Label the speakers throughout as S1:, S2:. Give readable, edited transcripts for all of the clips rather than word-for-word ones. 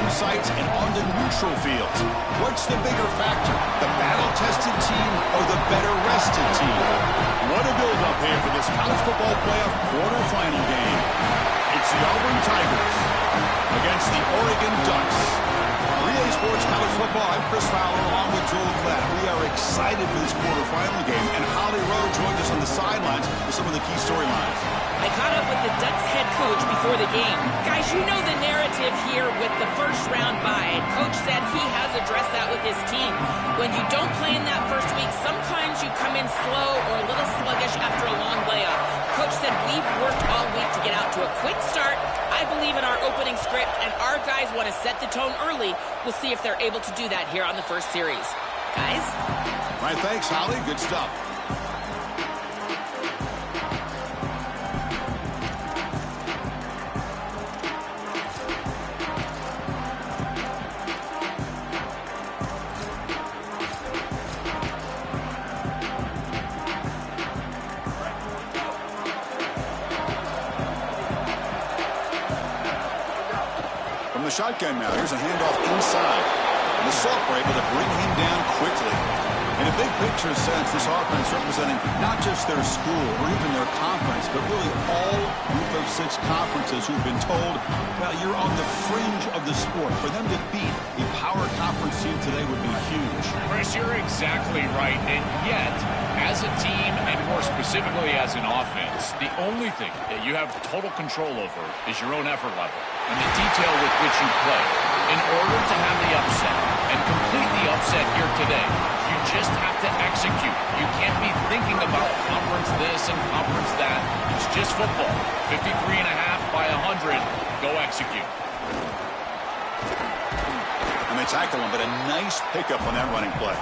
S1: home sites and on the neutral fields. What's the bigger factor, the battle-tested team or the better-rested team? What a build-up here for this college football playoff quarterfinal game. It's the Auburn Tigers against the Oregon Ducks. Relay Sports College Football, I'm Chris Fowler along with Joel Klatt. We are excited for this quarterfinal game, and Holly Rowe joins us on the sidelines with some of the key storylines.
S2: I caught up with the Ducks head coach before the game. Guys, you know the narrative here with the first round bye. Coach said he has addressed that with his team. When you don't play in that first week, sometimes you come in slow or a little sluggish after a long layoff. Coach said we've worked all week to get out to a quick start. I believe in our opening script, and our guys want to set the tone early. We'll see if they're able to do that here on the first series. Guys?
S1: All right, thanks, Holly. Good stuff. Shotgun now. Here's a handoff inside. And the Saltburn able to bring him down quickly. In a big picture sense, this offense representing not just their school or even their conference, but really all group of 6 conferences who've been told, well, you're on the fringe of the sport. For them to beat a power conference team today would be huge.
S3: Chris, you're exactly right. And yet, as a team, and more specifically as an offense, the only thing that you have total control over is your own effort level and the detail with which you play. In order to have the upset and complete the upset here today, you just have to execute. You can't be thinking about conference this and conference that. It's just football. 53.5 by 100. Go execute.
S1: And they tackle him, but a nice pickup on that running play.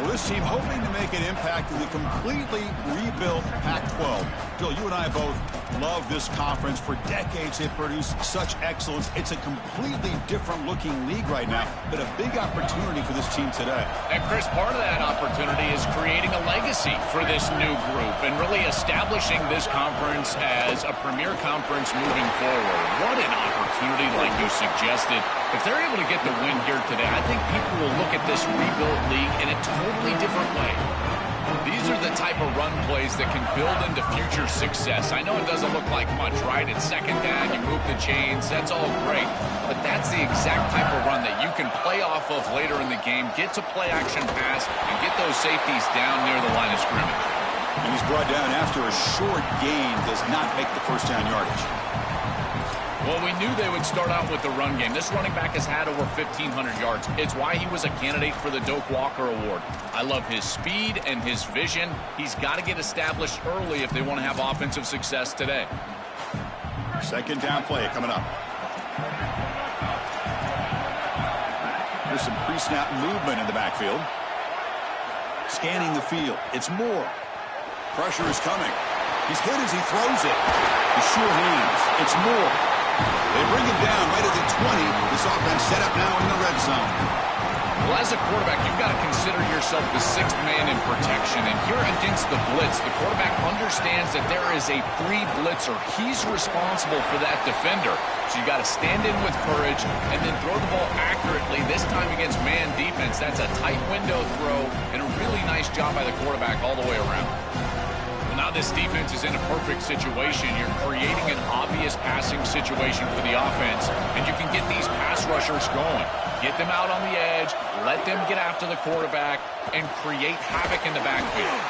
S1: Well, this team hoping to make an impact in the completely rebuilt Pac-12. Joel, you and I both love this conference. For decades, they've produced such excellence. It's a completely different-looking league right now, but a big opportunity for this team today.
S3: And, Chris, part of that opportunity is creating a legacy for this new group and really establishing this conference as a premier conference moving forward. What an opportunity, like you suggested. If they're able to get the win here today, I think people will look at this rebuilt league in a totally different way. These are the type of run plays that can build into future success. I know it doesn't look like much, right? It's second down, you move the chains, that's all great. But that's the exact type of run that you can play off of later in the game, get to play action pass, and get those safeties down near the line of scrimmage.
S1: And he's brought down after a short gain, does not make the first down yardage.
S3: Well, we knew they would start out with the run game. This running back has had over 1,500 yards. It's why he was a candidate for the Doak Walker Award. I love his speed and his vision. He's got to get established early if they want to have offensive success today.
S1: Second down play coming up. There's some pre-snap movement in the backfield. Scanning the field. It's Moore. Pressure is coming. He's hit as he throws it. The sure hands. It's Moore. They bring him down right at the 20. This offense set up now in the red zone.
S3: Well, as a quarterback, you've got to consider yourself the 6th man in protection. And here against the blitz, the quarterback understands that there is a free blitzer. He's responsible for that defender. So you got to stand in with courage and then throw the ball accurately. This time against man defense, that's a tight window throw and a really nice job by the quarterback all the way around. Now this defense is in a perfect situation. You're creating an obvious passing situation for the offense, and you can get these pass rushers going. Get them out on the edge, let them get after the quarterback, and create havoc in the backfield.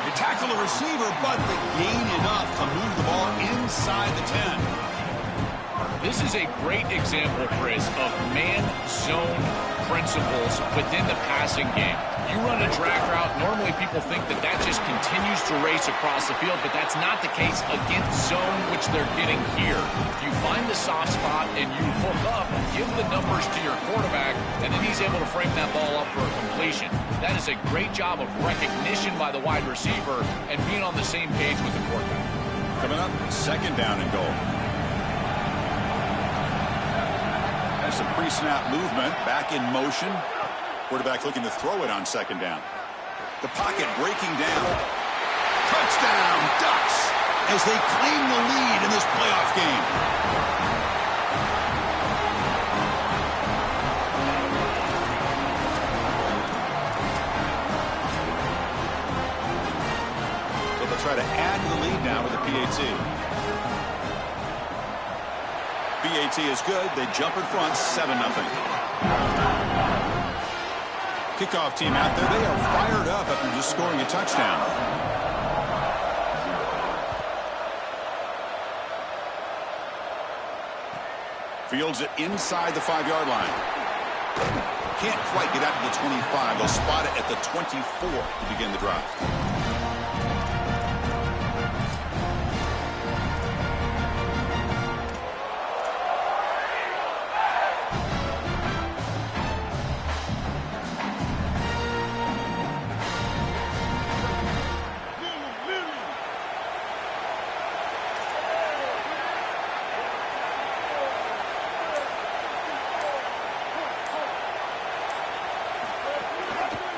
S1: You tackle the receiver, but they gain enough to move the ball inside the 10.
S3: This is a great example, Chris, of man-zone principles within the passing game. You run a drag route, normally people think that that just continues to race across the field, but that's not the case against zone, which they're getting here. You find the soft spot and you hook up, give the numbers to your quarterback, and then he's able to frame that ball up for a completion. That is a great job of recognition by the wide receiver and being on the same page with the quarterback.
S1: Coming up, second down and goal. There's some pre-snap movement, back in motion. Quarterback looking to throw it on second down. The pocket breaking down. Touchdown, Ducks, as they claim the lead in this playoff game. lead now with the PAT. PAT is good. They jump in front 7-0. Kickoff team out there. They are fired up after just scoring a touchdown. Fields it inside the 5-yard line. Can't quite get out to the 25. They'll spot it at the 24 to begin the drive.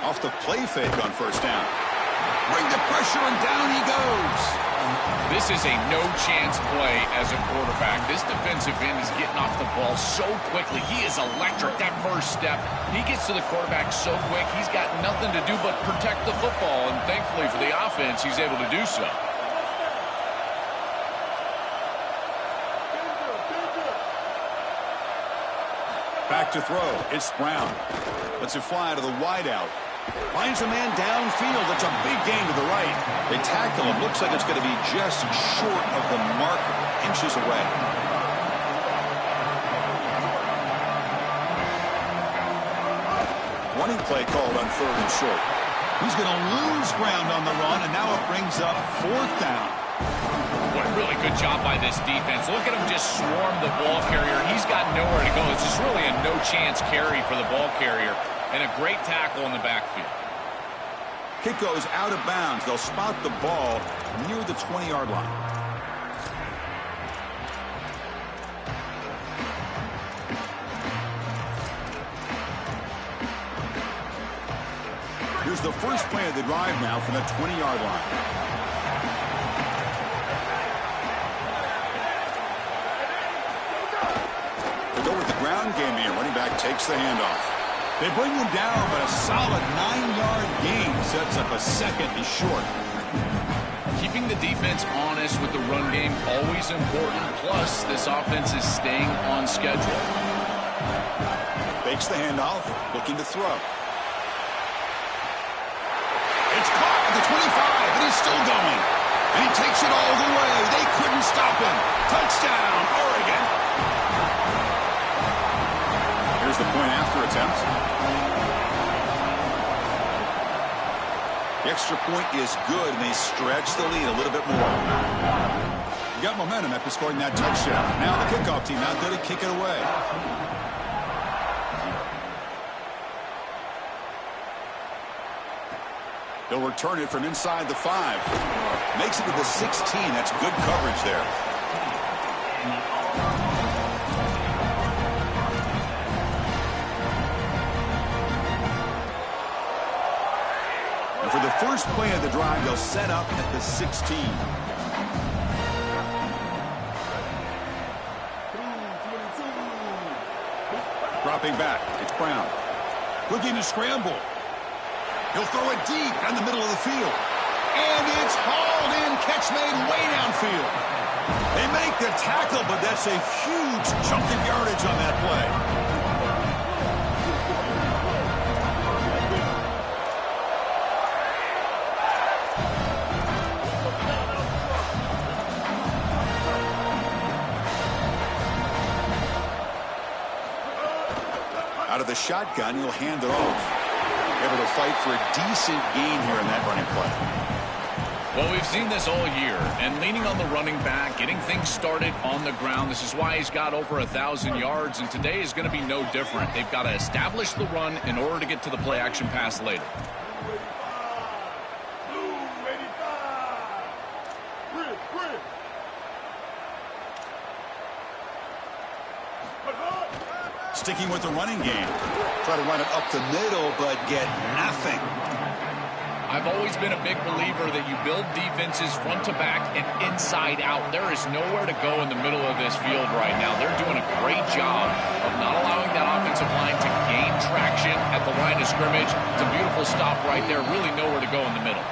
S1: Off the play fake on first down. Bring the pressure, and down he goes.
S3: This is a no-chance play as a quarterback. This defensive end is getting off the ball so quickly. He is electric. That first step, he gets to the quarterback so quick, he's got nothing to do but protect the football, and thankfully for the offense, he's able to do so.
S1: Back to throw. It's Brown. Lets it fly to the wideout. Finds a man downfield. It's a big gain to the right. They tackle him. Looks like it's going to be just short of the marker. Inches away. Running play called on 3rd and short. He's going to lose ground on the run, and now it brings up 4th down.
S3: What a really good job by this defense. Look at him just swarm the ball carrier. He's got nowhere to go. This is really a no-chance carry for the ball carrier. And a great tackle in the backfield.
S1: Kick goes out of bounds. They'll spot the ball near the 20-yard line. Here's the first play of the drive now from the 20-yard line. They go with the ground game here. Running back takes the handoff. They bring him down, but a solid 9-yard gain sets up a 2nd and short.
S3: Keeping the defense honest with the run game, always important. Plus, this offense is staying on schedule.
S1: Fakes the handoff, looking to throw. It's caught at the 25, and he's still going. And he takes it all the way. They couldn't stop him. Touchdown, Oregon. Here's the point after attempt. The extra point is good, and they stretch the lead a little bit more. You got momentum after scoring that touchdown. Now the kickoff team out there to kick it away. They'll return it from inside the 5. Makes it to the 16. That's good coverage there. For the first play of the drive, they'll set up at the 16. Dropping back, it's Brown. Looking to scramble. He'll throw it deep down the middle of the field. And it's hauled in, catch made way downfield. They make the tackle, but that's a huge chunk of yardage on that play. Out of the shotgun, he'll hand it off. Able to fight for a decent gain here in that running play.
S3: Well, we've seen this all year, and leaning on the running back, getting things started on the ground. This is why he's got over 1,000 yards, and today is going to be no different. They've got to establish the run in order to get to the play-action pass later.
S1: Sticking with the running game. Try to run it up the middle, but get nothing.
S3: I've always been a big believer that you build defenses front to back and inside out. There is nowhere to go in the middle of this field right now. They're doing a great job of not allowing that offensive line to gain traction at the line of scrimmage. It's a beautiful stop right there. Really nowhere to go in the middle.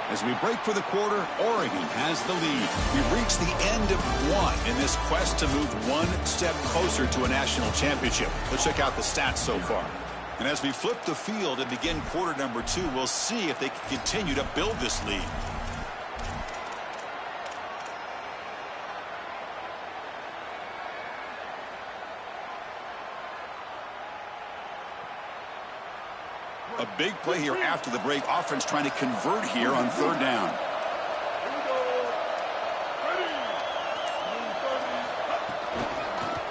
S1: As we break for the quarter, Oregon has the lead. We've reached the end of one in this quest to move one step closer to a national championship. Let's check out the stats so far. And as we flip the field and begin quarter number 2, we'll see if they can continue to build this lead. A big play here after the break. Offense trying to convert here on third down.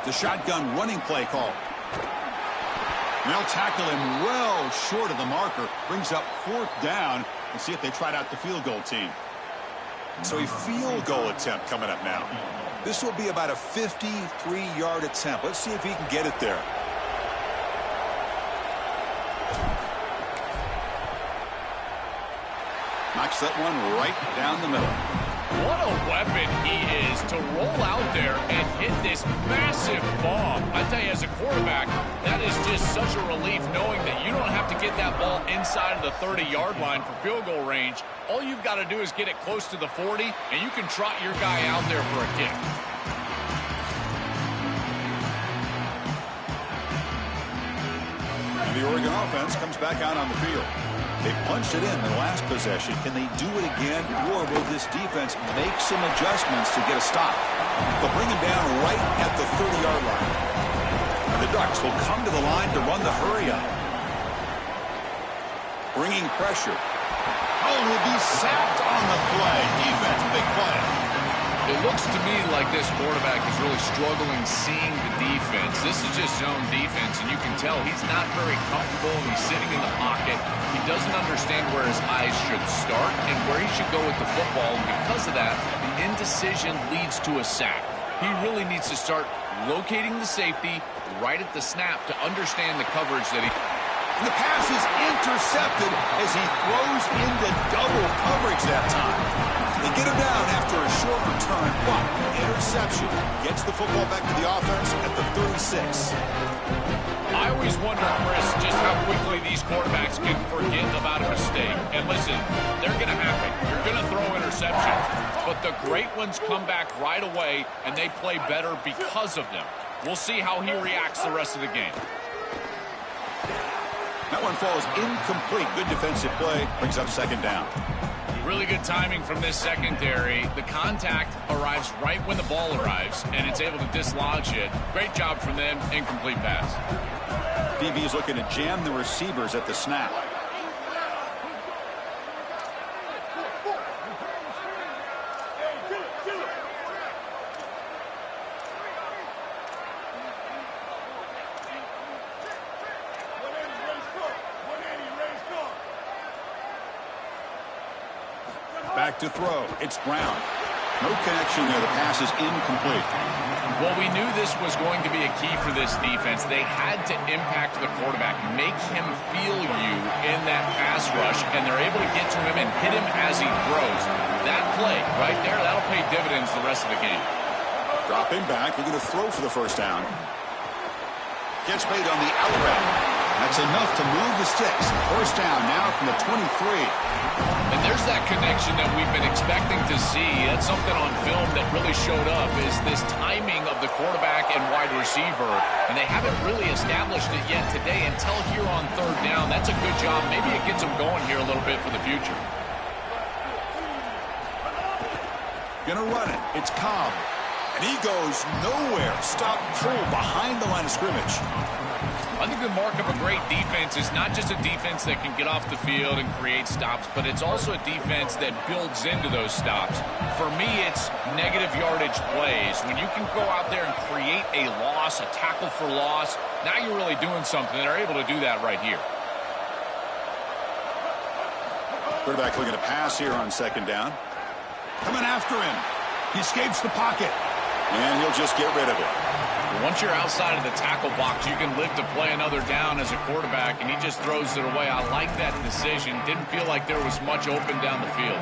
S1: The shotgun running play call. They'll tackle him well short of the marker. Brings up fourth down. And see if they tried out the field goal team. So a field goal attempt coming up now. This will be about a 53-yard attempt. Let's see if he can get it there. Knocks that one right down the middle.
S3: What a weapon he is to roll out there and hit this massive bomb. I tell you, as a quarterback, that is just such a relief knowing that you don't have to get that ball inside of the 30-yard line for field goal range. All you've got to do is get it close to the 40, and you can trot your guy out there for a kick.
S1: And the Oregon offense comes back out on the field. They punched it in their last possession. Can they do it again, or will this defense make some adjustments to get a stop? They'll bring him down right at the 30-yard line. And the Ducks will come to the line to run the hurry up. Bringing pressure. Oh, he'll be sacked on the play. Defense, big play.
S3: It looks to me like this quarterback is really struggling seeing the defense. This is just zone defense, and you can tell he's not very comfortable. He's sitting in the pocket. He doesn't understand where his eyes should start and where he should go with the football. And because of that, the indecision leads to a sack. He really needs to start locating the safety right at the snap to understand the coverage that he...
S1: The pass is intercepted as he throws into double coverage that time. They get him down after a short return, but interception gets the football back to the offense at the 36.
S3: I always wonder, Chris, just how quickly these quarterbacks can forget about a mistake. And listen, they're going to happen. You're going to throw interceptions, but the great ones come back right away, and they play better because of them. We'll see how he reacts the rest of the game.
S1: That one falls incomplete. Good defensive play. Brings up second down.
S3: Really good timing from this secondary. The contact arrives right when the ball arrives, and it's able to dislodge it. Great job from them. Incomplete pass.
S1: DB is looking to jam the receivers at the snap. Back to throw. It's Brown. No connection there. The pass is incomplete.
S3: Well, we knew this was going to be a key for this defense. They had to impact the quarterback, make him feel you in that pass rush, and they're able to get to him and hit him as he throws. That play right there, that'll pay dividends the rest of the game.
S1: Dropping back. We're going to throw for the first down. Gets made on the out route. That's enough to move the sticks. First down now from the 23.
S3: And there's that connection that we've been expecting to see. That's something on film that really showed up, is this timing of the quarterback and wide receiver. And they haven't really established it yet today until here on third down. That's a good job. Maybe it gets them going here a little bit for the future.
S1: Gonna run it. It's Cobb. And he goes nowhere. Stop pull behind the line of scrimmage.
S3: I think the mark of a great defense is not just a defense that can get off the field and create stops, but it's also a defense that builds into those stops. For me, it's negative yardage plays. When you can go out there and create a loss, a tackle for loss, now you're really doing something. They're able to do that right here.
S1: Quarterback looking to pass here on second down. Coming after him. He escapes the pocket. And he'll just get rid of it.
S3: Once you're outside of the tackle box, you can live to play another down as a quarterback, and he just throws it away. I like that decision. Didn't feel like there was much open down the field.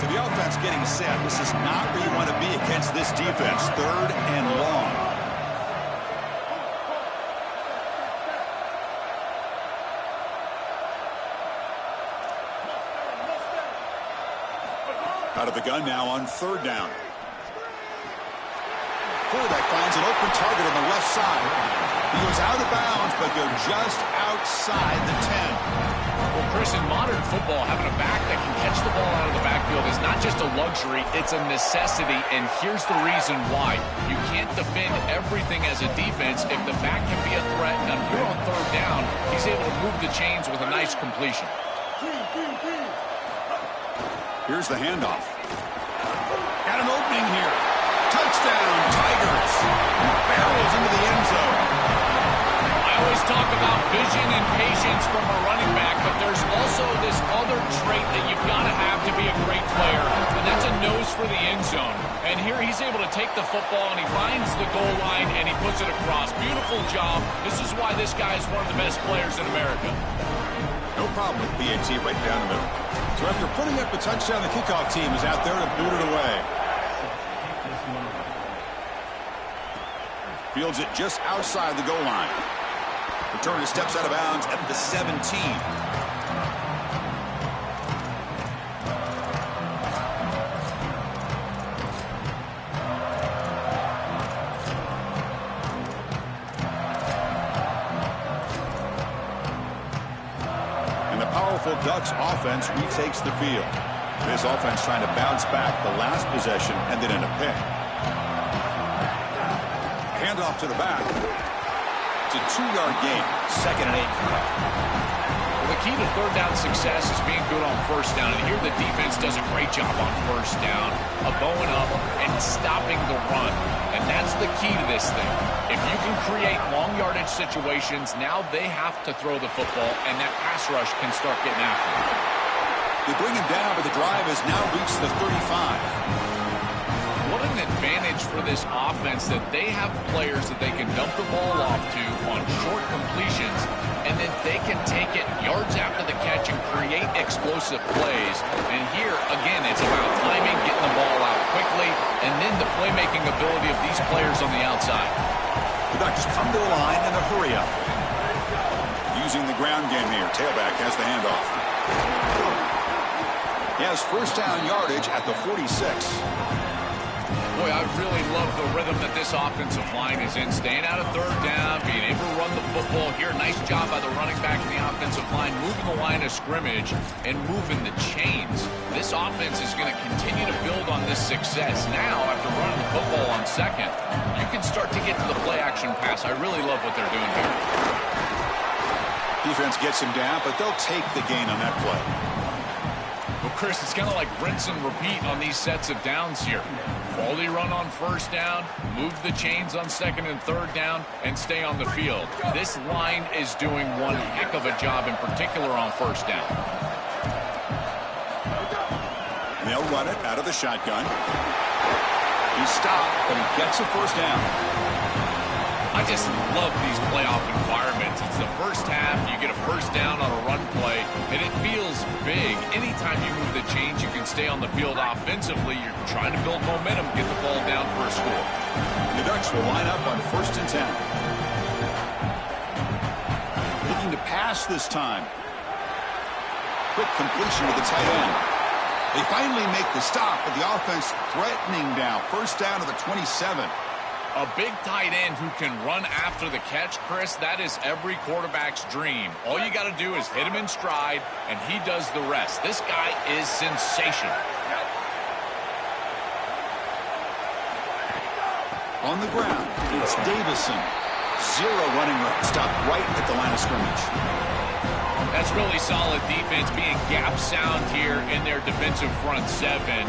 S1: So the offense getting set. This is not where you want to be against this defense. Third and long. Out of the gun now on third down. Quarterback finds an open target on the left side. He goes out of bounds, but they're just outside the 10.
S3: Well, Chris, in modern football, having a back that can catch the ball out of the backfield is not just a luxury, it's a necessity, and here's the reason why. You can't defend everything as a defense if the back can be a threat, and here on third down, he's able to move the chains with a nice completion.
S1: Here's the handoff. Got an opening here. Touchdown, Tigers. Barrels into the end zone.
S3: I always talk about vision and patience from a running back, but there's also this other trait that you've got to have to be a great player, and that's a nose for the end zone. And here he's able to take the football, and he finds the goal line, and he puts it across. Beautiful job. This is why this guy is one of the best players in America.
S1: No problem with BAT right down the middle. So after putting up a touchdown, the kickoff team is out there to boot it away. Fields it just outside the goal line. Returner steps out of bounds at the 17. And the powerful Ducks offense retakes the field. This offense trying to bounce back the last possession and then in a pick. Handoff to the back. It's a 2-yard gain. 2nd and 8.
S3: Well, the key to third down success is being good on first down. And here the defense does a great job on first down, bowing up and stopping the run. And that's the key to this thing. If you can create long yardage situations, now they have to throw the football, and that pass rush can start getting after them.
S1: They bring him down, but the drive has now reached the 35.
S3: What an advantage for this offense that they have players that they can dump the ball off to on short completions, and then they can take it yards after the catch and create explosive plays. And here, again, it's about timing, getting the ball out quickly, and then the playmaking ability of these players on the outside.
S1: The Ducks come to the line in a hurry up. Using the ground game here. Tailback has the handoff. He has first down yardage at the 46.
S3: Boy, I really love the rhythm that this offensive line is in. Staying out of third down, being able to run the football here. Nice job by the running back and the offensive line, moving the line of scrimmage and moving the chains. This offense is going to continue to build on this success. Now, after running the football on second, you can start to get to the play-action pass. I really love what they're doing here.
S1: Defense gets him down, but they'll take the gain on that play.
S3: Well, Chris, it's kind of like rinse and repeat on these sets of downs here. Quality run on first down, move the chains on second and third down, and stay on the field. This line is doing one heck of a job, in particular on first down.
S1: They'll run it out of the shotgun. He's stopped, but he gets a first down.
S3: I just love these playoff environments. It's the first half, you get a first down on a run play, and it feels big. Anytime you move the chains, you can stay on the field offensively. You're trying to build momentum, get the ball down for a score.
S1: The Ducks will line up on 1st and 10. Looking to pass this time. Quick completion with the tight end. They finally make the stop, but the offense threatening now. First down to the 27.
S3: A big tight end who can run after the catch, Chris, that is every quarterback's dream. All you got to do is hit him in stride, and he does the rest. This guy is sensational.
S1: On the ground, it's Davison. 0 running room. Stopped right at the line of scrimmage.
S3: That's really solid defense, being gap sound here in their defensive front seven.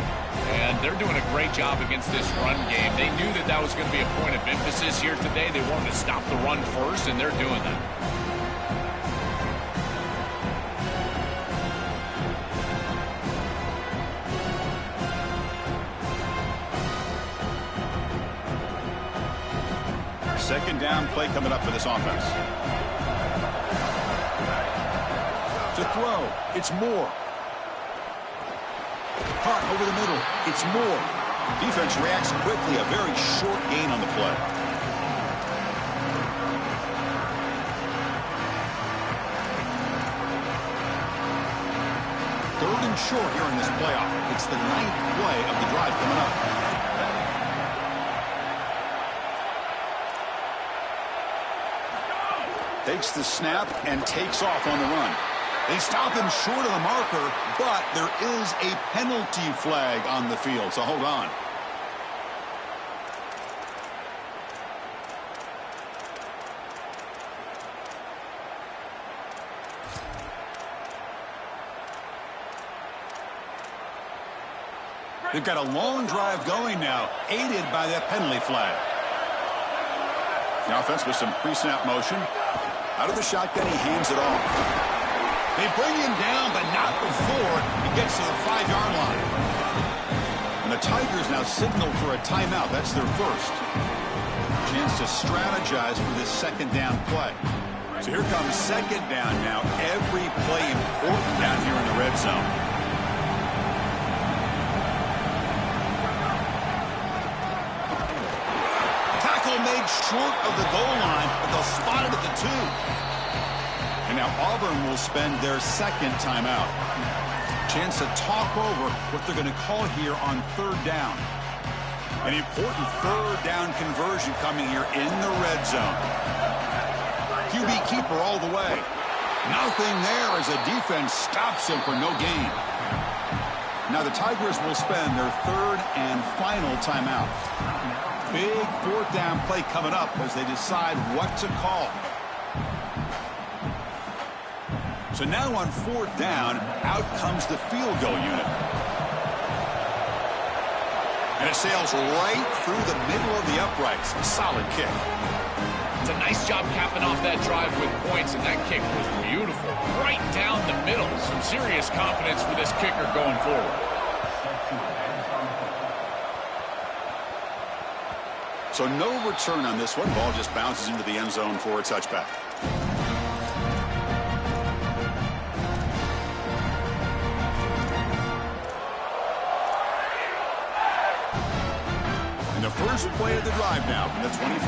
S3: And they're doing a great job against this run game. They knew that that was going to be a point of emphasis here today. They wanted to stop the run first, and they're doing that.
S1: Second down play coming up for this offense. To throw, it's Moore. Caught over the middle, it's Moore. Defense reacts quickly, a very short gain on the play. short here in this playoff. It's the 9th play of the drive coming up. Takes the snap and takes off on the run. They stop him short of the marker, but there is a penalty flag on the field, so hold on. They've got a long drive going now, aided by that penalty flag. The offense with some pre-snap motion. Out of the shotgun, he hands it off. They bring him down, but not before he gets to the 5-yard line. And the Tigers now signal for a timeout. That's their first. Chance to strategize for this second down play. So here comes second down now. Every play important down here in the red zone. Made short of the goal line, but they'll spot it at the 2. And now Auburn will spend their second timeout. Chance to talk over what they're going to call here on third down. An important third down conversion coming here in the red zone. QB keeper all the way. Nothing there as the defense stops him for no gain. Now the Tigers will spend their third and final timeout. Big fourth down play coming up as they decide what to call. So now on fourth down, out comes the field goal unit. And it sails right through the middle of the uprights. A solid kick.
S3: It's a nice job capping off that drive with points, and that kick was beautiful. Right down the middle. Some serious confidence for this kicker going forward.
S1: So no return on this one. Ball just bounces into the end zone for a touchback. And the first play of the drive now from the 25.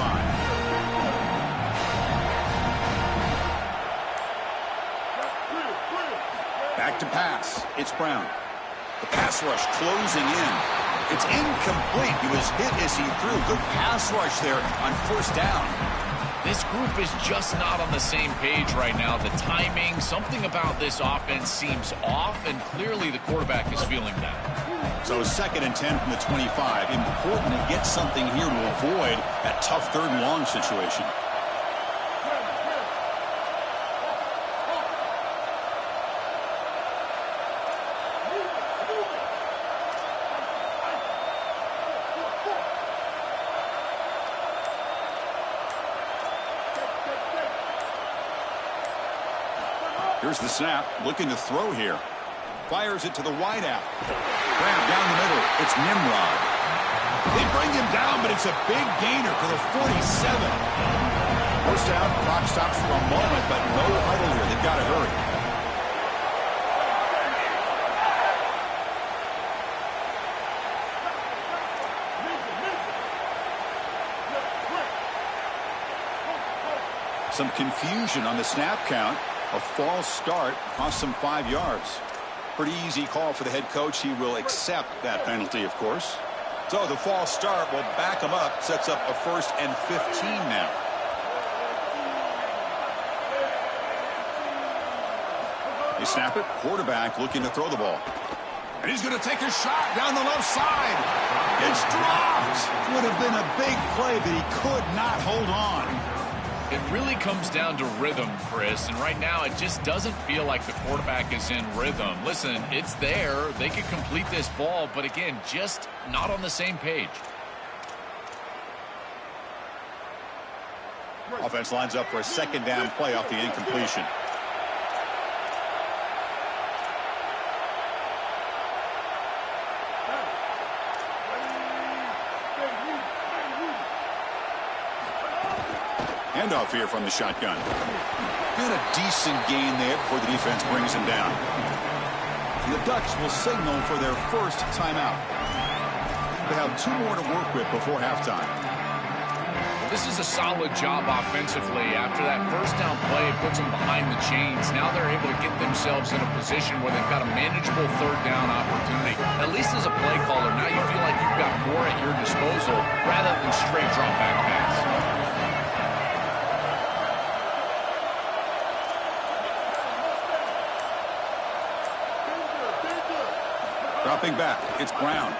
S1: Back to pass. It's Brown. The pass rush closing in. It's incomplete. He was hit as he threw. Good pass rush there on first down.
S3: This group is just not on the same page right now. The timing, something about this offense seems off, and clearly the quarterback is feeling that.
S1: So 2nd and 10 from the 25. Important to get something here to avoid that tough third and long situation. Here's the snap, looking to throw here. Fires it to the wideout. Grab down the middle. It's Nimrod. They bring him down, but it's a big gainer to the 47. First down, clock stops for a moment, but no huddle here. They've got to hurry. Some confusion on the snap count. A false start cost them 5 yards. Pretty easy call for the head coach. He will accept that penalty, of course. So the false start will back him up. Sets up a 1st and 15 now. They snap it. Quarterback looking to throw the ball. And he's going to take a shot down the left side. It's dropped. Would have been a big play, but he could not hold on.
S3: It really comes down to rhythm, Chris, and right now it just doesn't feel like the quarterback is in rhythm. Listen, it's there. They could complete this ball, but again, just not on the same page.
S1: Offense lines up for a second down play off the incompletion. Handoff here from the shotgun. Got a decent gain there before the defense brings him down. And the Ducks will signal for their first timeout. They have 2 more to work with before halftime.
S3: This is a solid job offensively. After that first down play, it puts them behind the chains. Now they're able to get themselves in a position where they've got a manageable third down opportunity. At least as a play caller, now you feel like you've got more at your disposal rather than straight drop back pass.
S1: Dropping back, it's Brown.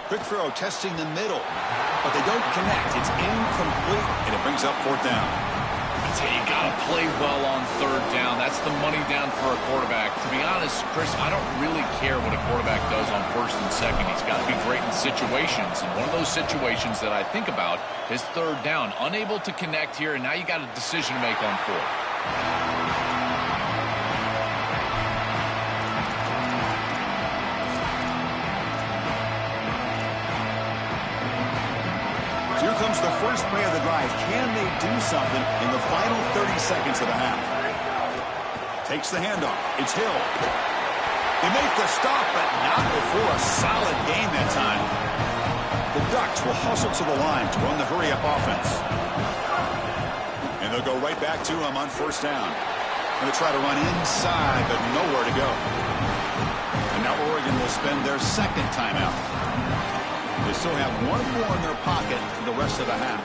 S1: Quick throw, testing the middle, but they don't connect. It's incomplete, and it brings up fourth down.
S3: I tell you, you got to play well on third down. That's the money down for a quarterback. To be honest, Chris, I don't really care what a quarterback does on first and second. He's got to be great in situations, and one of those situations that I think about is third down. Unable to connect here, and now you got a decision to make on fourth.
S1: Here comes the first play of the drive. Can they do something in the final 30 seconds of the half? Takes the handoff. It's Hill. They make the stop, but not before a solid gain that time. The Ducks will hustle to the line to run the hurry-up offense. And they'll go right back to him on first down. Going to try to run inside, but nowhere to go. And now Oregon will spend their second timeout. They still have one more in their pocket for the rest of the half.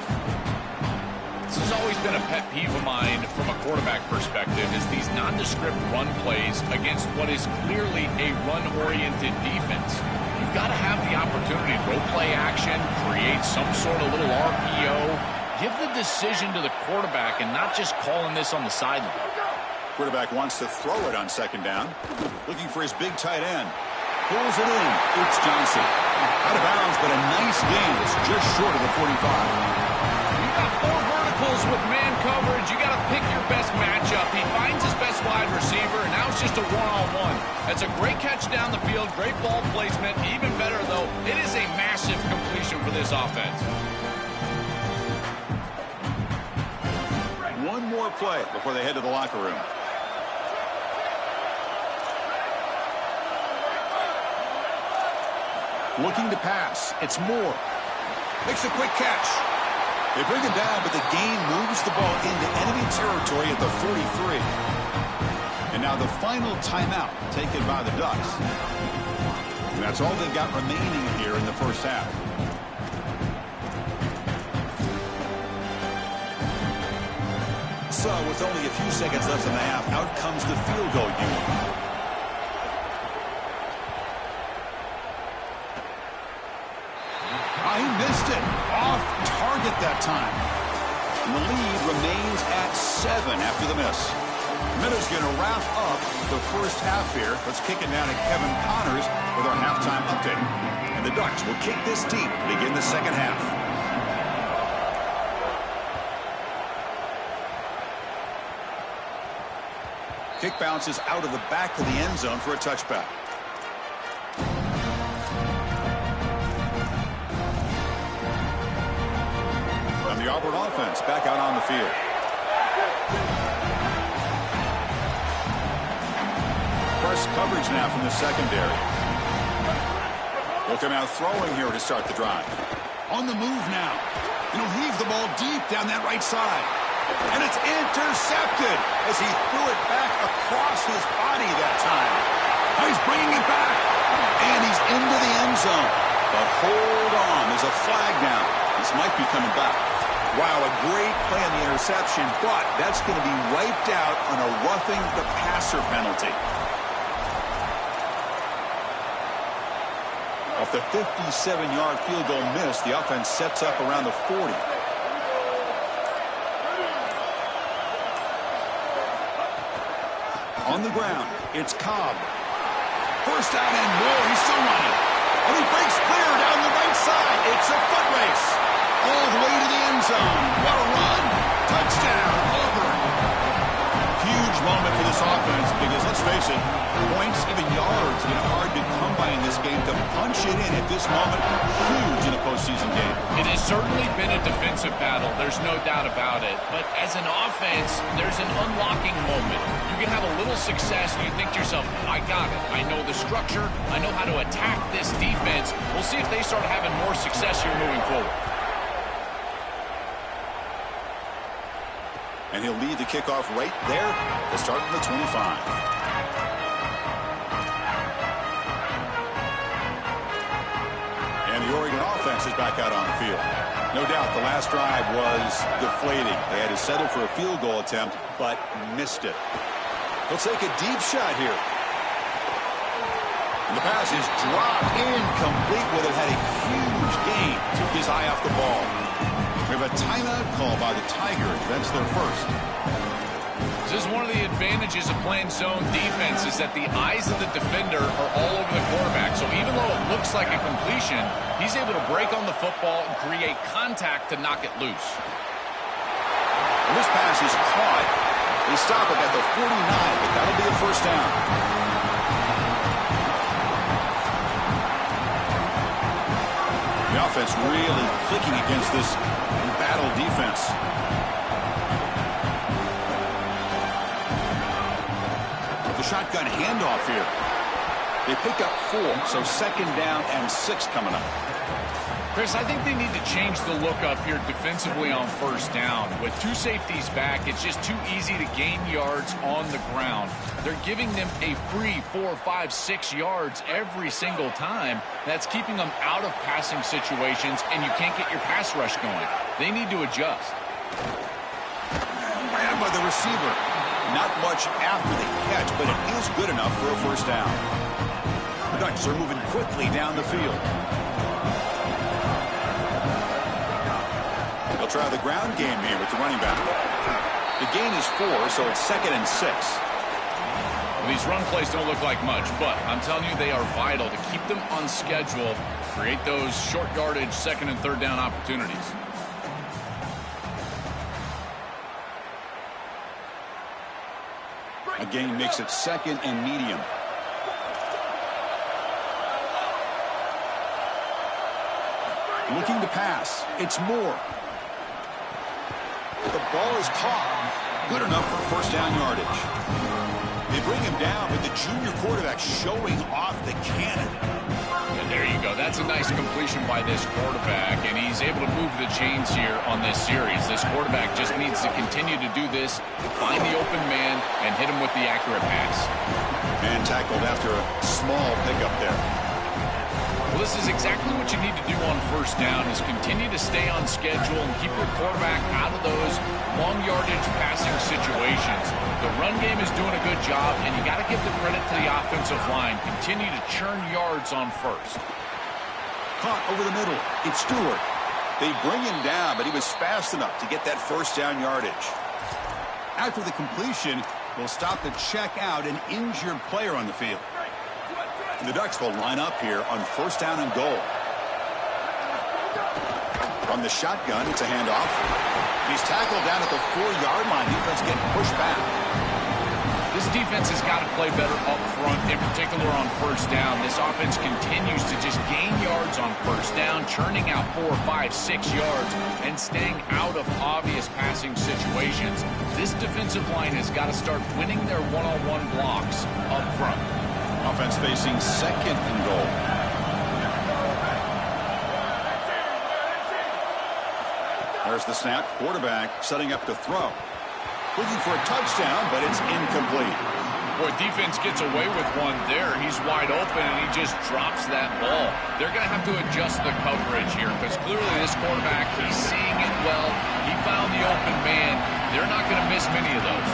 S3: This has always been a pet peeve of mine from a quarterback perspective, is these nondescript run plays against what is clearly a run-oriented defense. You've got to have the opportunity to go play action, create some sort of little RPO, give the decision to the quarterback and not just calling this on the sideline.
S1: Quarterback wants to throw it on second down. Looking for his big tight end. Pulls it in. It's Johnson. Out of bounds, but a nice gain. It's just short of the 45.
S3: You got four verticals with man coverage. You got to pick your best matchup. He finds his best wide receiver, and now it's just a one-on-one. That's a great catch down the field, great ball placement. Even better, though, it is a massive completion for this offense.
S1: One more play before they head to the locker room. Looking to pass. It's Moore. Makes a quick catch. They bring him down, but the gain moves the ball into enemy territory at the 43. And now the final timeout taken by the Ducks. And that's all they've got remaining here in the first half. So with only a few seconds left in the half, out comes the field goal unit. He missed it. Off target that time. And the lead remains at 7 after the miss. Minutes going to wrap up the first half here. Let's kick it down to Kevin Connors with our halftime update. And the Ducks will kick this deep to begin the second half. Kick bounces out of the back of the end zone for a touchback. The Auburn offense back out on the field. Press coverage now from the secondary. Look at now throwing here to start the drive. On the move now. And he'll heave the ball deep down that right side. And it's intercepted as he threw it back across his body that time. Now he's bringing it back. And he's into the end zone. But hold on. There's a flag now. This might be coming back. Wow, a great play on the interception, but that's going to be wiped out on a roughing the passer penalty. Off the 57-yard field goal miss, the offense sets up around the 40. On the ground, it's Cobb. First out and more, he's still running. And he breaks clear down the right side. It's a foot race. All the way to the end zone. What a run. Touchdown, Auburn. Huge moment for this offense because, let's face it, points, even yards, have been hard to come by in this game. To punch it in at this moment, huge in a postseason game.
S3: It has certainly been a defensive battle. There's no doubt about it. But as an offense, there's an unlocking moment. You can have a little success and you think to yourself, I got it. I know the structure. I know how to attack this defense. We'll see if they start having more success here moving forward.
S1: And he'll lead the kickoff right there to start at the 25. And the Oregon offense is back out on the field. No doubt the last drive was deflating. They had to settle for a field goal attempt, but missed it. He'll take a deep shot here. And the pass is dropped incomplete. Would have had a huge gain. Took his eye off the ball. We have a timeout call by the Tigers. That's their first.
S3: This is one of the advantages of playing zone defense is that the eyes of the defender are all over the quarterback. So even though it looks like a completion, he's able to break on the football and create contact to knock it loose.
S1: And this pass is caught. They stop it at the 49, but that'll be a first down. The offense really clicking against this battle defense. The shotgun handoff here. They pick up 4, so second down and 6 coming up.
S3: Chris, I think they need to change the look up here defensively on first down. With 2 safeties back, it's just too easy to gain yards on the ground. They're giving them a free 4, 5, 6 yards every single time. That's keeping them out of passing situations, and you can't get your pass rush going. They need to adjust.
S1: Ran by the receiver. Not much after the catch, but it is good enough for a first down. The Ducks are moving quickly down the field. They'll try the ground game here with the running back. The gain is 4, so it's second and 6.
S3: Well, these run plays don't look like much, but I'm telling you they are vital to keep them on schedule, create those short yardage second and third down opportunities.
S1: Again, makes it second and medium. Looking to pass. It's Moore. The ball is caught. Good enough for first down yardage. They bring him down, but the junior quarterback showing off the cannon.
S3: And there you go. That's a nice completion by this quarterback, and he's able to move the chains here on this series. This quarterback just needs to continue to do this, find the open man, and hit him with the accurate pass.
S1: Man tackled after a small pickup there.
S3: Well, this is exactly what you need to do on first down is continue to stay on schedule and keep your quarterback out of those long yardage passing situations. The run game is doing a good job, and you got to give the credit to the offensive line. Continue to churn yards on first.
S1: Caught over the middle. It's Stewart. They bring him down, but he was fast enough to get that first down yardage. After the completion, they'll stop to check out an injured player on the field. The Ducks will line up here on first down and goal. From the shotgun, it's a handoff. He's tackled down at the 4-yard line. Defense getting pushed back.
S3: This defense has got to play better up front, in particular on first down. This offense continues to just gain yards on first down, churning out 4, 5, 6 yards, and staying out of obvious passing situations. This defensive line has got to start winning their one-on-one blocks up front.
S1: Offense facing second and goal. There's the snap. Quarterback setting up to throw. Looking for a touchdown, but it's incomplete.
S3: Boy, defense gets away with one there. He's wide open, and he just drops that ball. They're going to have to adjust the coverage here because clearly this quarterback, he's seeing it well. He found the open man. They're not going to miss many of those.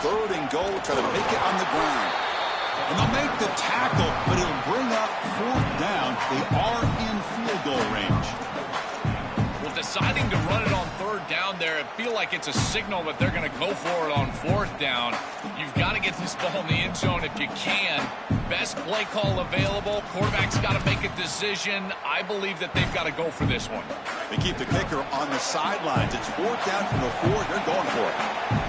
S1: Third and goal, try to make it on the ground. And they'll make the tackle, but he'll bring up fourth down. They are in field goal range.
S3: Well, deciding to run it on third down there, I feel like it's a signal that they're going to go for it on fourth down. You've got to get this ball in the end zone if you can. Best play call available. Quarterback's got to make a decision. I believe that they've got to go for this one.
S1: They keep the kicker on the sidelines. It's fourth down from the 4. They're going for it.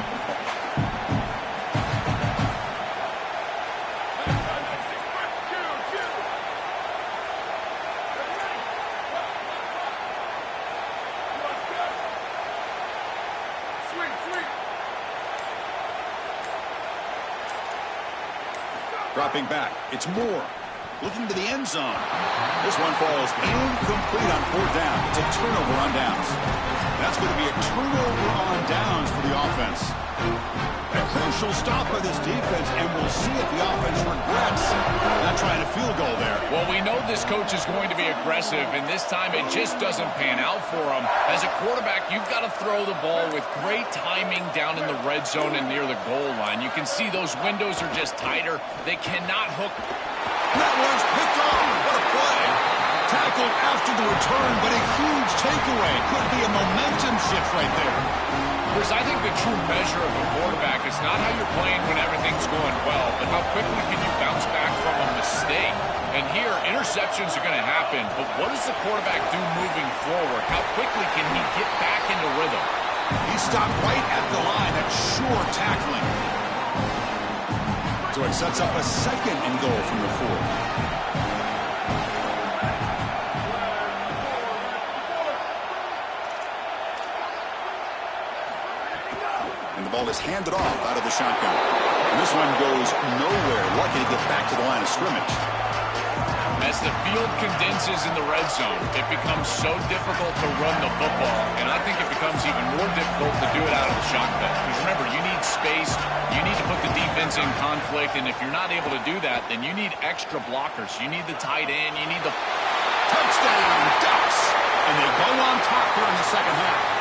S1: Dropping back, it's Moore. Looking to the end zone. This one falls incomplete on fourth down. It's a turnover on downs. That's going to be a turnover on downs for the offense. A crucial stop by this defense, and we'll see if the offense regrets not trying a field goal there.
S3: Well, we know this coach is going to be aggressive, and this time it just doesn't pan out for him. As a quarterback, you've got to throw the ball with great timing down in the red zone and near the goal line. You can see those windows are just tighter. They cannot hook.
S1: That one's picked off. What a play. Tackled after the return, but a huge takeaway. Could be a momentum shift right there.
S3: Chris, I think the true measure of a quarterback is not how you're playing when everything's going well, but how quickly can you bounce back from a mistake. And here, interceptions are going to happen, but what does the quarterback do moving forward? How quickly can he get back into rhythm?
S1: He stopped right at the line. That's sure tackling. So it sets up a second and goal from the 4. Ball is handed off out of the shotgun. And this one goes nowhere. Lucky to get back to the line of scrimmage.
S3: As the field condenses in the red zone, it becomes so difficult to run the football, and I think it becomes even more difficult to do it out of the shotgun. Because remember, you need space, you need to put the defense in conflict, and if you're not able to do that, then you need extra blockers. You need the tight end, you need the...
S1: Touchdown, Ducks! And they go on top here in the second half.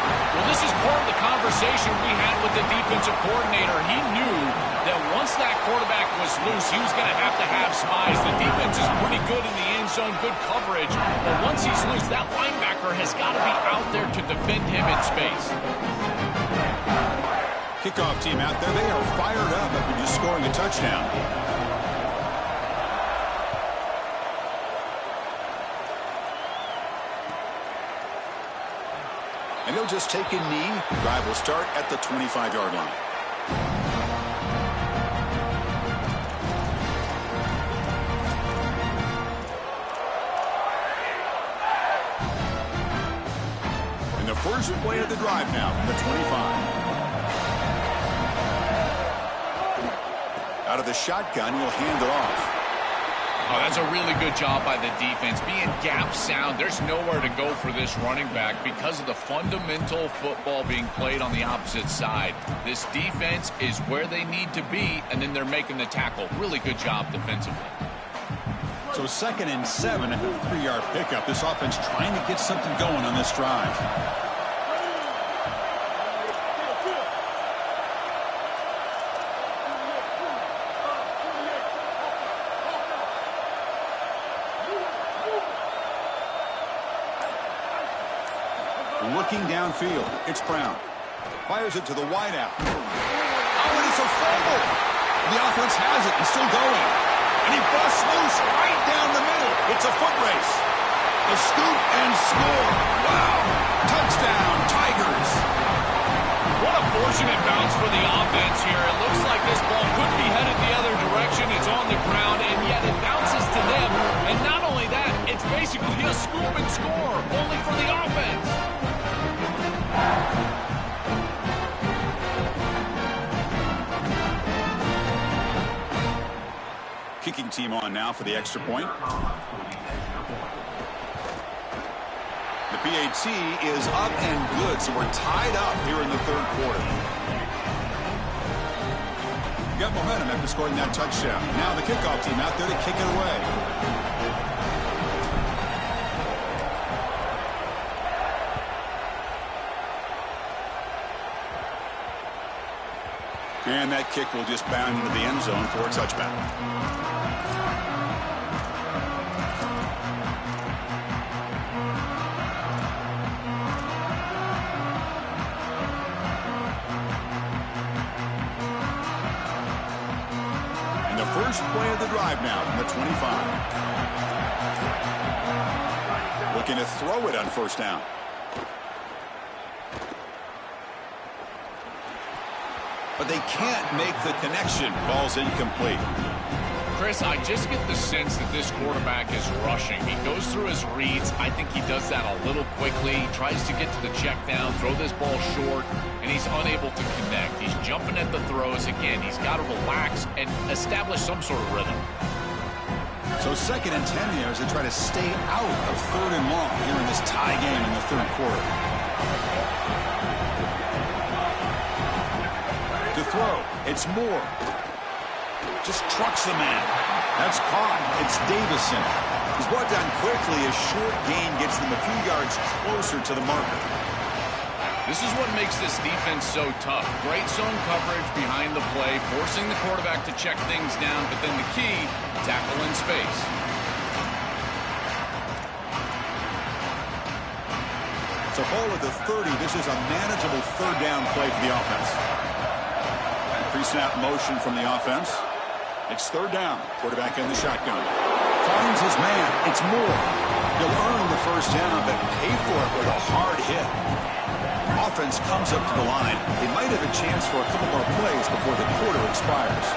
S3: Well, this is part of the conversation we had with the defensive coordinator. He knew that once that quarterback was loose, he was going to have spies. The defense is pretty good in the end zone, good coverage. But once he's loose, that linebacker has got to be out there to defend him in space.
S1: Kickoff team out there. They are fired up after just scoring a touchdown. And he'll just take a knee. Drive will start at the 25-yard line. And the first play of the drive now from the 25. Out of the shotgun, he'll hand it off.
S3: Oh, that's a really good job by the defense. Being gap sound, there's nowhere to go for this running back because of the fundamental football being played on the opposite side. This defense is where they need to be, and then they're making the tackle. Really good job defensively.
S1: So 2nd and 7 at the 3-yard pickup. This offense trying to get something going on this drive. Looking downfield, it's Brown. Fires it to the wideout. Oh, and it's a fumble. The offense has it and still going. And he busts loose right down the middle. It's a foot race. A scoop and score. Wow. Touchdown, Tigers.
S3: What a fortunate bounce for the offense here. It looks like this ball could be headed the other direction. It's on the ground, and yet it bounces to them. And not only that, it's basically a scoop and score, only for the offense.
S1: Kicking team on now for the extra point. The PAT is up and good, so we're tied up here in the 3rd quarter. Got momentum after scoring that touchdown. Now the kickoff team out there to kick it away. And that kick will just bound into the end zone for a touchback. And the first play of the drive now from the 25. Looking to throw it on 1st down. But they can't make the connection. Ball's incomplete.
S3: Chris, I just get the sense that this quarterback is rushing. He goes through his reads. I think he does that a little quickly. He tries to get to the check down, throw this ball short, and he's unable to connect. He's jumping at the throws again. He's got to relax and establish some sort of rhythm.
S1: So 2nd and 10 here as they try to stay out of 3rd and long here in this tie game in the 3rd quarter. To throw, it's Moore. Just trucks the man. That's caught. It's Davison. He's brought down quickly. A short gain gets them a few yards closer to the marker.
S3: This is what makes this defense so tough. Great zone coverage behind the play, forcing the quarterback to check things down, but then the key, tackle in space.
S1: So ball at the 30. This is a manageable third down play for the offense. Pre-snap motion from the offense. It's third down. Quarterback in the shotgun. Finds his man. It's Moore. He'll earn the first down, but pay for it with a hard hit. Offense comes up to the line. They might have a chance for a couple more plays before the quarter expires.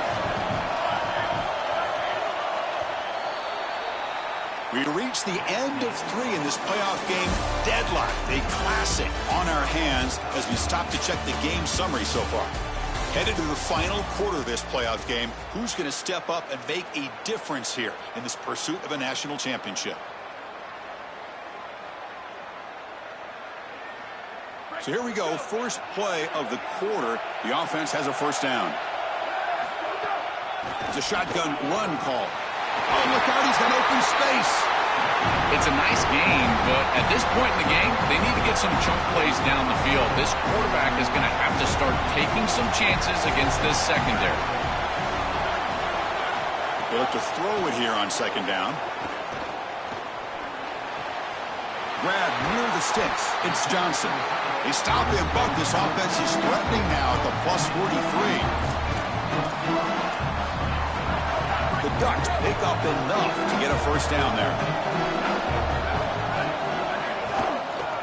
S1: We reach the end of 3 in this playoff game. Deadlocked, a classic on our hands as we stop to check the game summary so far. Headed to the final quarter of this playoff game. Who's going to step up and make a difference here in this pursuit of a national championship? So here we go. First play of the quarter. The offense has a first down. It's a shotgun run call. Oh, look out. He's got open space.
S3: It's a nice game, but at this point in the game, they need to get some chunk plays down the field. This quarterback is going to have to start taking some chances against this secondary.
S1: They look to throw it here on second down. Grab near the sticks. It's Johnson. They stop him, but this offense is threatening now at the plus 43. The Ducks pick up enough to get a first down there.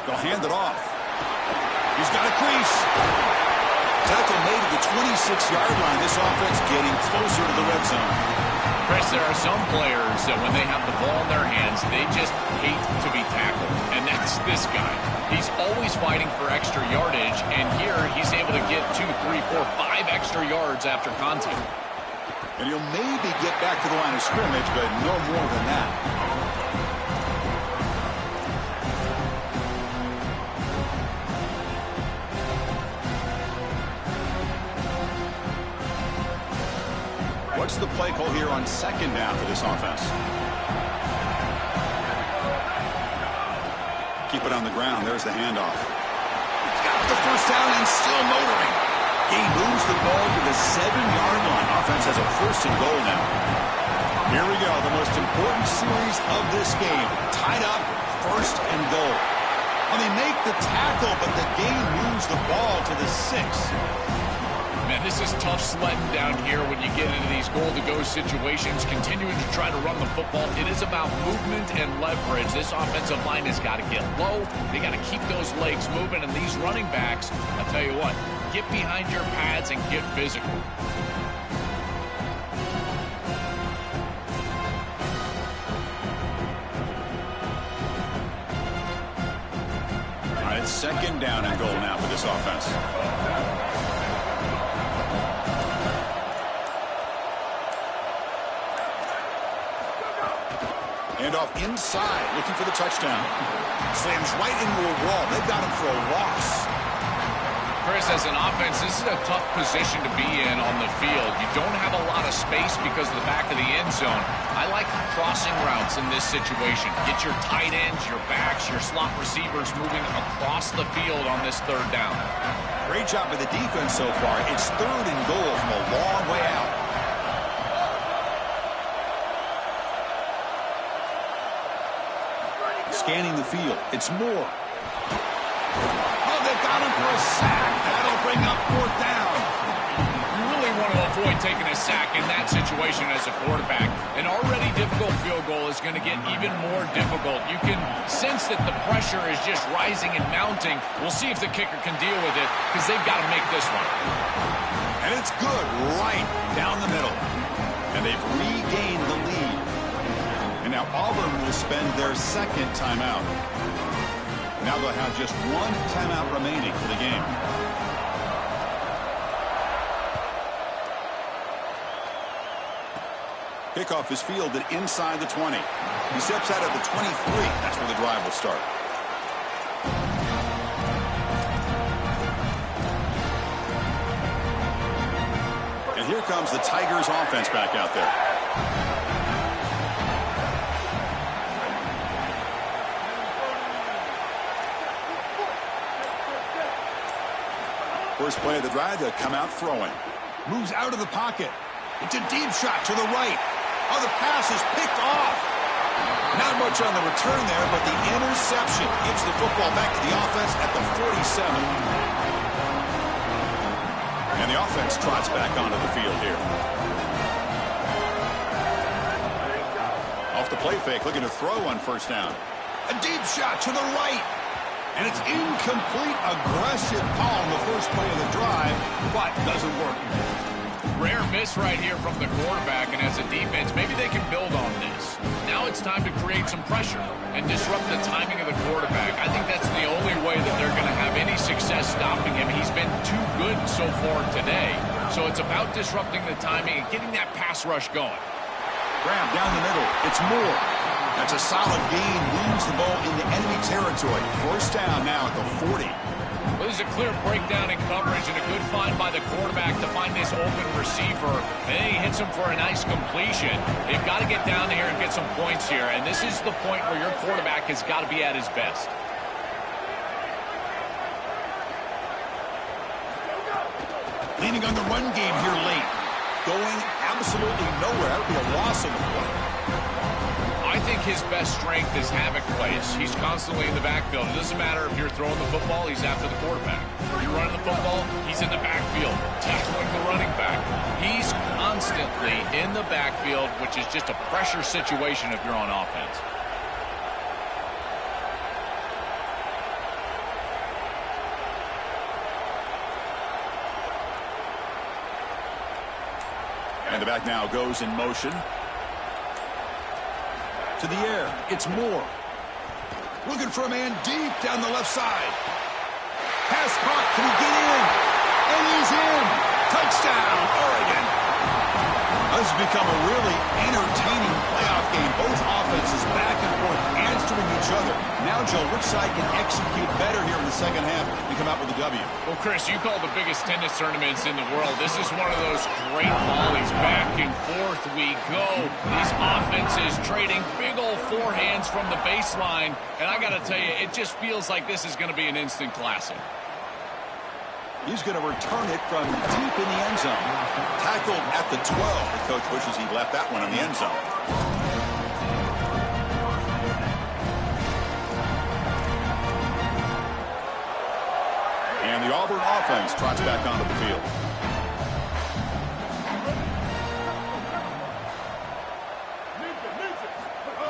S1: They'll hand it off. He's got a crease. Tackle made at the 26-yard line. This offense getting closer to the red zone.
S3: Chris, there are some players that when they have the ball in their hands, they just hate to be tackled. And that's this guy. He's always fighting for extra yardage, and here he's able to get 2, 3, 4, 5 extra yards after contact.
S1: And he'll maybe get back to the line of scrimmage, but no more than that. What's the play call here on second down for this offense? Keep it on the ground. There's the handoff. He's got the first down and still motoring. He moves the ball to the 7-yard line. Offense has a first and goal now. Here we go. The most important series of this game. Tied up, first and goal. Well, they make the tackle, but the game moves the ball to the 6.
S3: Man, this is tough sledding down here when you get into these goal-to-go situations, continuing to try to run the football. It is about movement and leverage. This offensive line has got to get low. They got to keep those legs moving, and these running backs, I'll tell you what, get behind your pads and get physical.
S1: All right, second down and goal now for this offense. Handoff inside, looking for the touchdown. Slams right into a wall. They've got him for a loss.
S3: Chris, as an offense, this is a tough position to be in on the field. You don't have a lot of space because of the back of the end zone. I like crossing routes in this situation. Get your tight ends, your backs, your slot receivers moving across the field on this third down.
S1: Great job by the defense so far. It's third and goal from a long way out. Scanning the field. It's Moore. Oh, they've got him for a sack. That'll bring up fourth down.
S3: You really want to avoid taking a sack in that situation as a quarterback. An already difficult field goal is going to get even more difficult. You can sense that the pressure is just rising and mounting. We'll see if the kicker can deal with it because they've got to make this one.
S1: And it's good right down the middle. And they've regained the lead. And now Auburn will spend their second timeout. Now they'll have just one timeout remaining for the game. Kickoff is fielded inside the 20. He steps out at the 23. That's where the drive will start. And here comes the Tigers offense back out there. First play of the drive, they'll come out throwing. Moves out of the pocket. It's a deep shot to the right. Oh, the pass is picked off. Not much on the return there, but the interception gives the football back to the offense at the 47. And the offense trots back onto the field here. Off the play fake, looking to throw on first down. A deep shot to the right. And it's incomplete, aggressive call on the first play of the drive, but doesn't work.
S3: Rare miss right here from the quarterback, and as a defense, maybe they can build on this. Now it's time to create some pressure and disrupt the timing of the quarterback. I think that's the only way that they're going to have any success stopping him. He's been too good so far today. So it's about disrupting the timing and getting that pass rush going.
S1: Grab down the middle. It's Moore. That's a solid gain. Moves the ball into enemy territory. First down now at the 40.
S3: Well, there's a clear breakdown in coverage and a good find by the quarterback to find this open receiver. And then he hits him for a nice completion. They've got to get down here and get some points here. And this is the point where your quarterback has got to be at his best.
S1: Leaning on the run game here late. Going absolutely nowhere. That would be a loss of the play.
S3: I think his best strength is havoc plays. He's constantly in the backfield. It doesn't matter if you're throwing the football, he's after the quarterback. If you're running the football, he's in the backfield, tackling the running back. He's constantly in the backfield, which is just a pressure situation if you're on offense.
S1: And the back now goes in motion. To the air. It's Moore. Looking for a man deep down the left side. Pass caught. Can he get in? And he's in. Touchdown, Oregon. This has become a really entertaining playoff game. Both offenses back and forth answering each other. Now, Joe, which side can execute better here in the second half and come out with a W?
S3: Well, Chris, you call the biggest tennis tournaments in the world. This is one of those great volleys. Back and forth we go. These offenses trading big old forehands from the baseline. And I got to tell you, it just feels like this is going to be an instant classic.
S1: He's going to return it from deep in the end zone. Tackled at the 12. The coach wishes he left that one in the end zone. And the Auburn offense trots back onto the field.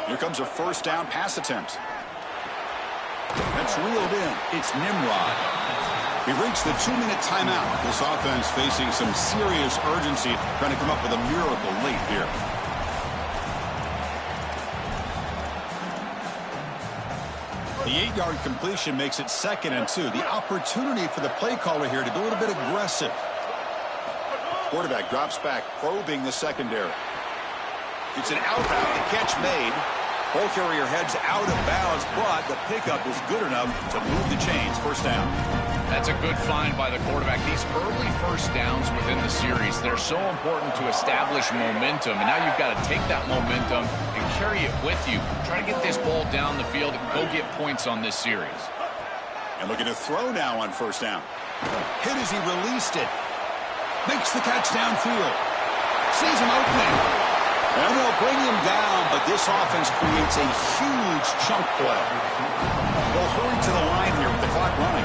S1: Here comes a first down pass attempt. That's reeled in. It's Nimrod. We've reached the 2-minute timeout. This offense facing some serious urgency, trying to come up with a miracle late here. The 8-yard completion makes it 2nd and 2. The opportunity for the play caller here to be a little bit aggressive. Quarterback drops back, probing the secondary. It's an out route. The catch made. Ball carrier heads out of bounds, but the pickup is good enough to move the chains. First down.
S3: That's a good find by the quarterback. These early first downs within the series, they're so important to establish momentum. And now you've got to take that momentum and carry it with you. Try to get this ball down the field and go get points on this series.
S1: And looking to throw now on first down. Hit as he released it. Makes the catch downfield. Sees him opening. And they'll bring him down, but this offense creates a huge chunk play. They'll hurry to the line here with the clock running.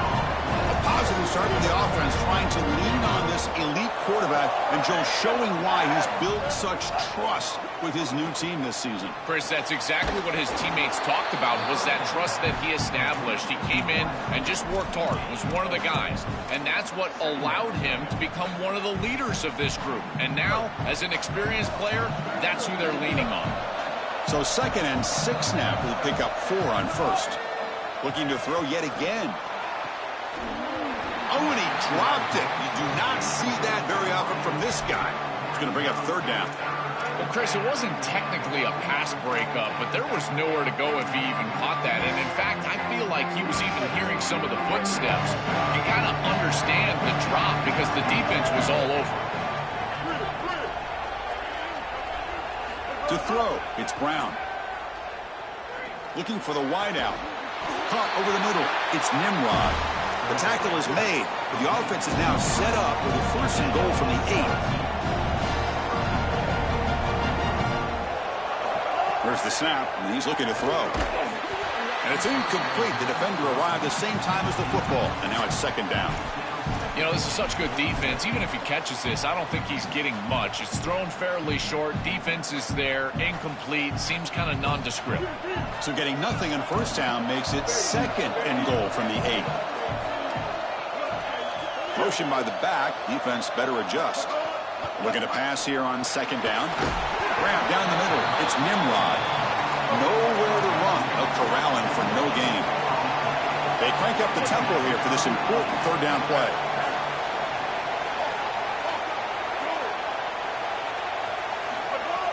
S1: A positive start for the offense, trying to lean on this elite quarterback, and Joe showing why he's built such trust with his new team this season.
S3: Chris, that's exactly what his teammates talked about, was that trust that he established. He came in and just worked hard, was one of the guys, and that's what allowed him to become one of the leaders of this group. And now, as an experienced player, that's who they're leaning on.
S1: So 2nd and 6 now. He'll pick up 4 on first. Looking to throw yet again. Oh, and he dropped it. You do not see that very often from this guy. He's going to bring up 3rd down.
S3: Well, Chris, it wasn't technically a pass breakup, but there was nowhere to go if he even caught that. And, in fact, I feel like he was even hearing some of the footsteps. You kind of understand the drop because the defense was all over.
S1: To throw, it's Brown. Looking for the wideout. Caught over the middle. It's Nimrod. The tackle is made, but the offense is now set up with a 1st and goal from the 8. There's the snap, and he's looking to throw. And it's incomplete. The defender arrived the same time as the football, and now it's 2nd down.
S3: You know, this is such good defense. Even if he catches this, I don't think he's getting much. It's thrown fairly short. Defense is there. Incomplete. Seems kind of nondescript.
S1: So getting nothing on 1st down makes it 2nd and goal from the 8. Motion by the back. Defense better adjust. Looking to pass here on 2nd down. Grab down the middle. It's Nimrod. Nowhere to run. A corralling for no gain. They crank up the tempo here for this important 3rd down play.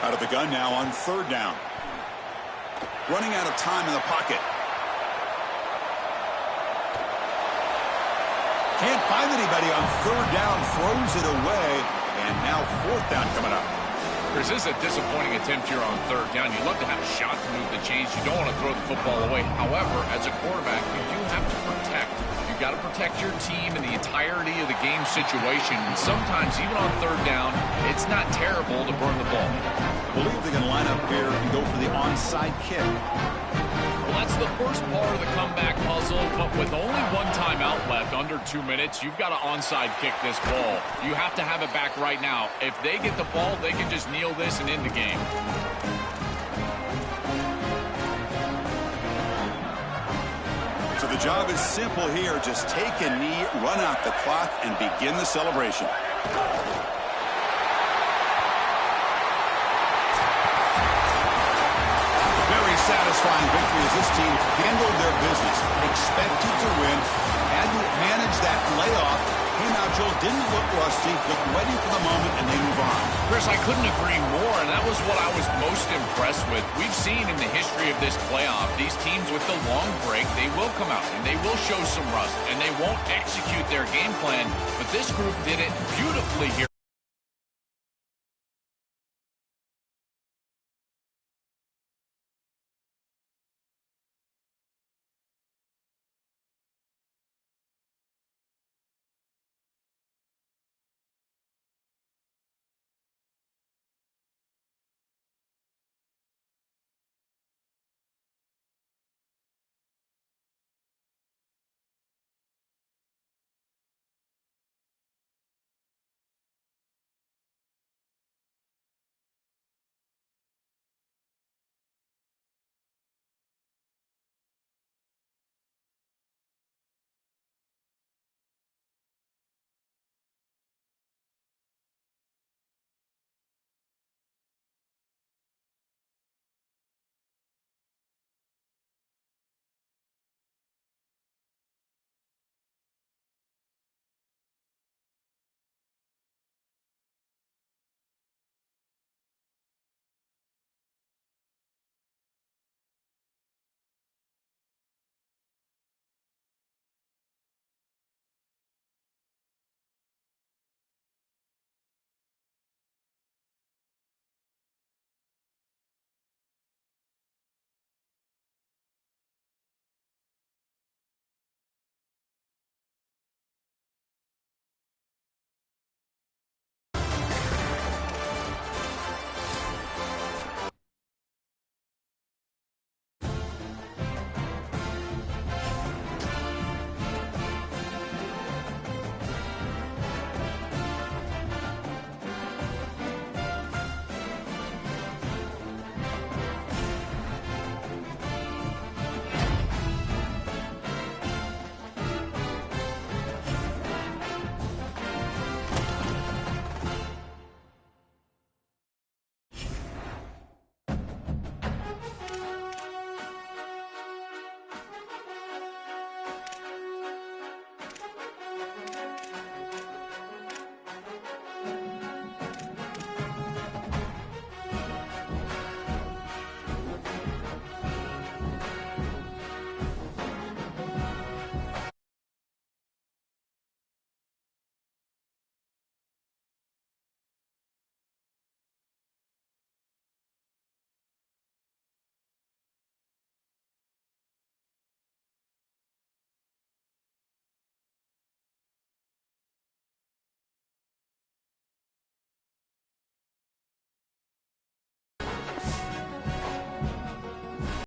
S1: Out of the gun now on 3rd down. Running out of time in the pocket. Can't find anybody on 3rd down. Throws it away. And now 4th down coming up.
S3: Chris, this is a disappointing attempt here on 3rd down. You'd love to have a shot to move the chains. You don't want to throw the football away. However, as a quarterback, you do have to protect. You've got to protect your team in the entirety of the game situation. And sometimes, even on 3rd down, it's not terrible to burn the ball.
S1: I believe they're going to line up here and go for the onside kick.
S3: Well, that's the first part of the comeback puzzle, but with only 1 timeout left, under 2 minutes, you've got to onside kick this ball. You have to have it back right now. If they get the ball, they can just kneel this and end the game.
S1: So the job is simple here. Just take a knee, run out the clock, and begin the celebration. Satisfying victory as this team handled their business, expected to win, had to manage that layoff. Came out, Joel, didn't look rusty, looked ready for the moment, and they move on.
S3: Chris, I couldn't agree more, and that was what I was most impressed with. We've seen in the history of this playoff, these teams with the long break, they will come out, and they will show some rust, and they won't execute their game plan, but this group did it beautifully here.